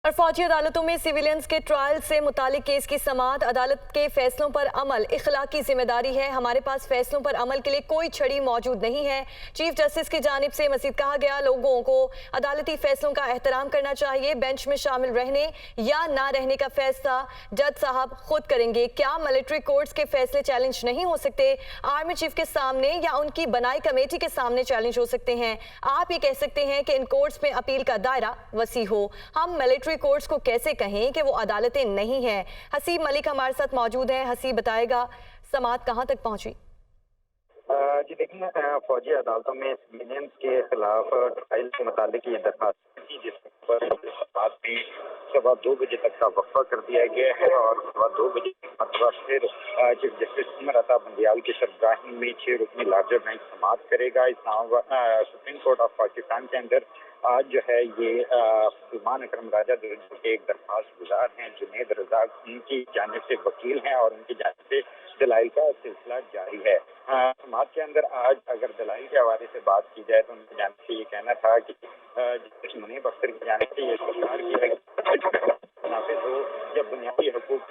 और फौजी अदालतों में सिविलियंस के ट्रायल से मुतालिक केस की समाअत, अदालत के फैसलों पर अमल इखलाकी जिम्मेदारी है। हमारे पास फैसलों पर अमल के लिए कोई छड़ी मौजूद नहीं है। चीफ जस्टिस की जानिब से मजीद कहा गया, लोगों को अदालती फैसलों का एहतराम करना चाहिए। बेंच में शामिल रहने या ना रहने का फैसला जज साहब खुद करेंगे। क्या मिलिट्री कोर्ट्स के फैसले चैलेंज नहीं हो सकते? आर्मी चीफ के सामने या उनकी बनाई कमेटी के सामने चैलेंज हो सकते हैं। आप ये कह सकते हैं कि इन कोर्ट्स में अपील का दायरा वसी हो। हम मिलिट्री कोर्ट्स को कैसे कहें कि वो अदालतें नहीं हैं? हसीब मलिक हमारे साथ मौजूद हैं। हसीब बताएगा समाअत कहां तक पहुंची? जी देखिए, फौजी अदालतों में सिविलियंस के खिलाफ ट्रायल के मुताबिक ये दरखास्त थी, जिस पर बात में 2:15 तक का वक्फा कर दिया गया है और 2:15 मतलब फिर चीफ जस्टिस उमर अता बंदियाल की सरबराही में 6 रुकनी लार्जर बेंच समाअत करेगा। सुप्रीम कोर्ट ऑफ पाकिस्तान के अंदर आज जो है ये सलमान अकरम राजा के एक दरखास्त गुजार हैं, जुनेद रजा उनकी जानिब से वकील हैं और उनकी जानिब से दलाइल का सिलसिला जारी है। समाज के अंदर आज अगर दलाइल के हवाले से बात की जाए तो उनकी जानिब से ये कहना था कि जस्टिस मुनीब अख्तर की जानिब से ये सरकार की है नाफिज हो या बुनियादी हकूक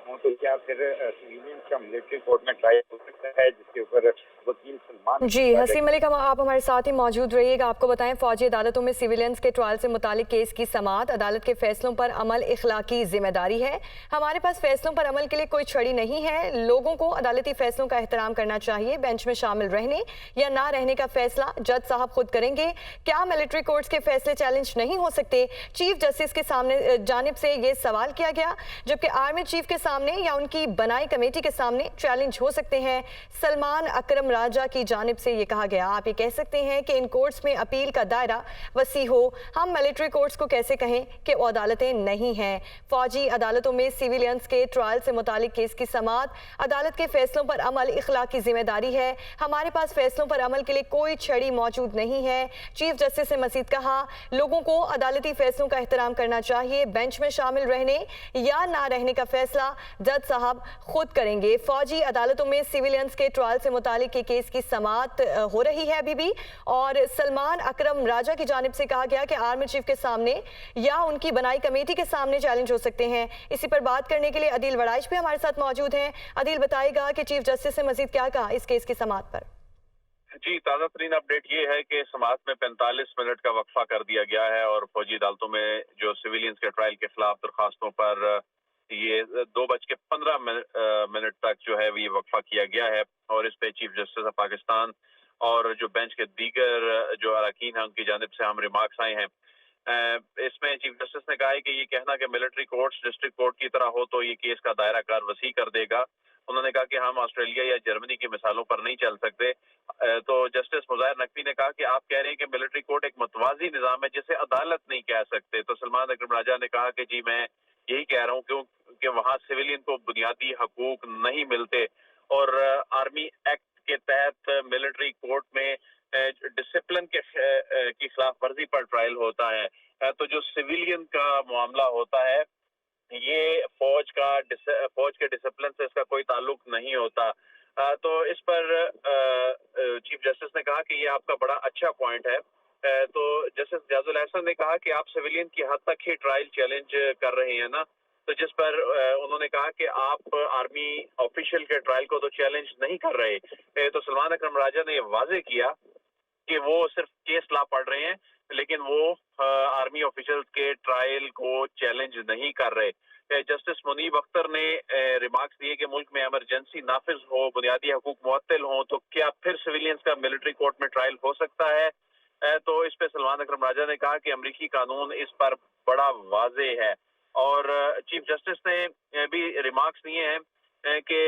हो, तो क्या फिर सिविलियंस का मिलिट्री कोर्ट में ट्रायल हो सकता है, जिसके ऊपर वकील सलमान। जी हसीब मलिक, आप हमारे साथ ही मौजूद रहिएगा। आपको बताएं, फौजी अदालतों में सिविलियंस के ट्रायल से मुतालिक केस की समाअत, अदालत के फैसलों पर अमल इखलाकी जिम्मेदारी है। हमारे पास फैसलों पर अमल के लिए कोई छड़ी नहीं है। लोगों को अदालती फैसलों का एहतराम करना चाहिए। बेंच में शामिल रहने या ना रहने का फैसला जज साहब खुद करेंगे। क्या मिलिट्री कोर्ट्स के फैसले चैलेंज नहीं हो सकते? चीफ जस्टिस के सामने जानिब से ये सवाल किया गया, जबकि आर्मी चीफ के सामने या उनकी बनाई कमेटी के सामने चैलेंज हो सकते हैं। सलमान अकरम राजा की जानिब से ये कहा गया, आप ये कह सकते हैं कि इन कोर्ट्स में अपील का दायरा वसी हो। हम मिलिट्री कोर्ट्स को कैसे कहें कि वो अदालतें नहीं हैं? फौजी अदालतों में सिविलियंस के ट्रायल से मुतालिक केस की समाअत, अदालत के फैसलों पर अमल इखलाकी जिम्मेदारी है। हमारे पास फैसलों पर अमल के लिए कोई छड़ी मौजूद नहीं है। चीफ जस्टिस ने मजीद कहा, लोगों को अदालती फैसलों का एहतराम करना चाहिए। बेंच में शामिल रहने या ना रहने का फैसला जज साहब खुद करेंगे। फौजी अदालतों में सिविलियंस के ट्रायल से मुतालिक के केस की समाअत हो रही है अभी भी, और सलमान अकरम राजा की जानिब से कहा गया कि आर्मी चीफ के सामने या उनकी बनाई कमेटी के सामने चैलेंज हो सकते हैं। इसी पर बात करने के लिए अदील वड़ाइच भी हमारे साथ मौजूद हैं। अदील बताएगा कि चीफ जस्टिस ने मजीद क्या कहा इस केस की समाअत पर? जी, ताज़ा तरीन अपडेट ये है कि समाअत में 45 मिनट का वक्फा कर दिया गया है और फौजी अदालतों में जो सिविलियंस के ट्रायल के खिलाफ दरखास्तों पर ये 2:15 मिनट तक जो है ये वक्फा किया गया है और इस पे चीफ जस्टिस ऑफ पाकिस्तान और जो बेंच के दीगर जो अरकान हैं उनकी जानिब से हम रिमार्क्स आए हैं। इसमें चीफ जस्टिस ने कहा है कि ये कहना कि मिलिट्री कोर्ट्स डिस्ट्रिक्ट कोर्ट की तरह हो तो ये केस का दायरा कार वसी कर देगा। उन्होंने कहा कि हम ऑस्ट्रेलिया या जर्मनी की मिसालों पर नहीं चल सकते। तो जस्टिस मुज़ाहिर नकवी ने कहा कि आप कह रहे हैं कि मिलिट्री कोर्ट एक मतवाजी निज़ाम है जिसे अदालत नहीं कह सकते। तो सलमान अकरम राजा ने कहा कि जी मैं यही कह रहा हूँ क्योंकि वहाँ सिविलियन को बुनियादी हकूक नहीं मिलते और आर्मी एक्ट के तहत मिलिट्री कोर्ट में डिसिप्लिन के की खिलाफ वर्जी पर ट्रायल होता है। तो जो सिविलियन का मामला होता है ये फौज के डिसिप्लिन से इसका कोई ताल्लुक नहीं होता। तो इस पर चीफ जस्टिस ने कहा कि ये आपका बड़ा अच्छा पॉइंट है। तो जस्टिस जाजुल एहसन ने कहा कि आप सिविलियन की हद तक ही ट्रायल चैलेंज कर रहे हैं ना, तो जिस पर उन्होंने कहा कि आप आर्मी ऑफिशियल के ट्रायल को तो चैलेंज नहीं कर रहे। तो सलमान अकरम राजा ने ये वाजे किया कि वो सिर्फ केस लॉ पढ़ रहे हैं लेकिन वो आर्मी ऑफिशियल्स के ट्रायल को चैलेंज नहीं कर रहे। जस्टिस मुनीब अख्तर ने रिमार्क्स दिए कि मुल्क में इमरजेंसी नाफिज हो, बुनियादी हकूक मुअत्तल हो तो क्या फिर सिविलियंस का मिलिट्री कोर्ट में ट्रायल हो सकता है? तो इस पे सलमान अकरम राजा ने कहा कि अमरीकी कानून इस पर बड़ा वाजे है और चीफ जस्टिस ने भी रिमार्क्स दिए हैं कि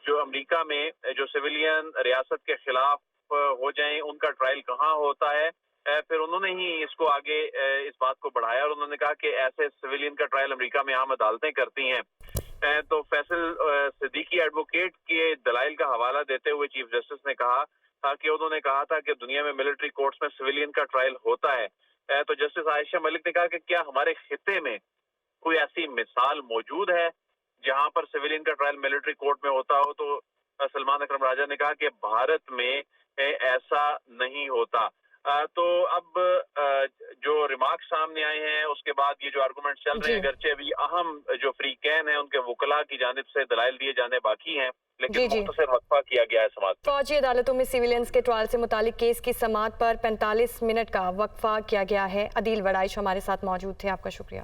जो अमेरिका में जो सिविलियन रियासत के खिलाफ हो जाएं उनका ट्रायल कहाँ होता है। फिर उन्होंने ही इसको आगे इस बात को बढ़ाया और उन्होंने कहा कि ऐसे सिविलियन का ट्रायल अमेरिका में आम अदालतें करती हैं। तो फैसल सिद्दीकी एडवोकेट के दलाइल का हवाला देते हुए चीफ जस्टिस ने कहा कि उन्होंने कहा था कि दुनिया में मिलिट्री कोर्ट्स में सिविलियन का ट्रायल होता है। तो जस्टिस आयशा मलिक ने कहा कि क्या हमारे खिते में कोई ऐसी मिसाल मौजूद है जहां पर सिविलियन का ट्रायल मिलिट्री कोर्ट में होता हो? तो सलमान अकरम राजा ने कहा कि भारत में ऐसा नहीं होता। تو اب جو ریمارکس سامنے آئے ہیں اس کے بعد یہ جو آرگومنٹ چل رہے ہیں اگرچہ ابھی اہم جو فریقین ہیں ان کے وکلاء کی جانب سے دلائل دیے جانے باقی ہیں لیکن مختصر وقفہ کیا گیا ہے سماعت میں۔ فوجی عدالتوں میں سویلینس کے ٹرائل سے متعلق کیس کی سماعت پر 45 منٹ کا وقفہ کیا گیا ہے۔ عدیل وڑائش ہمارے ساتھ موجود تھے، آپ کا شکریہ۔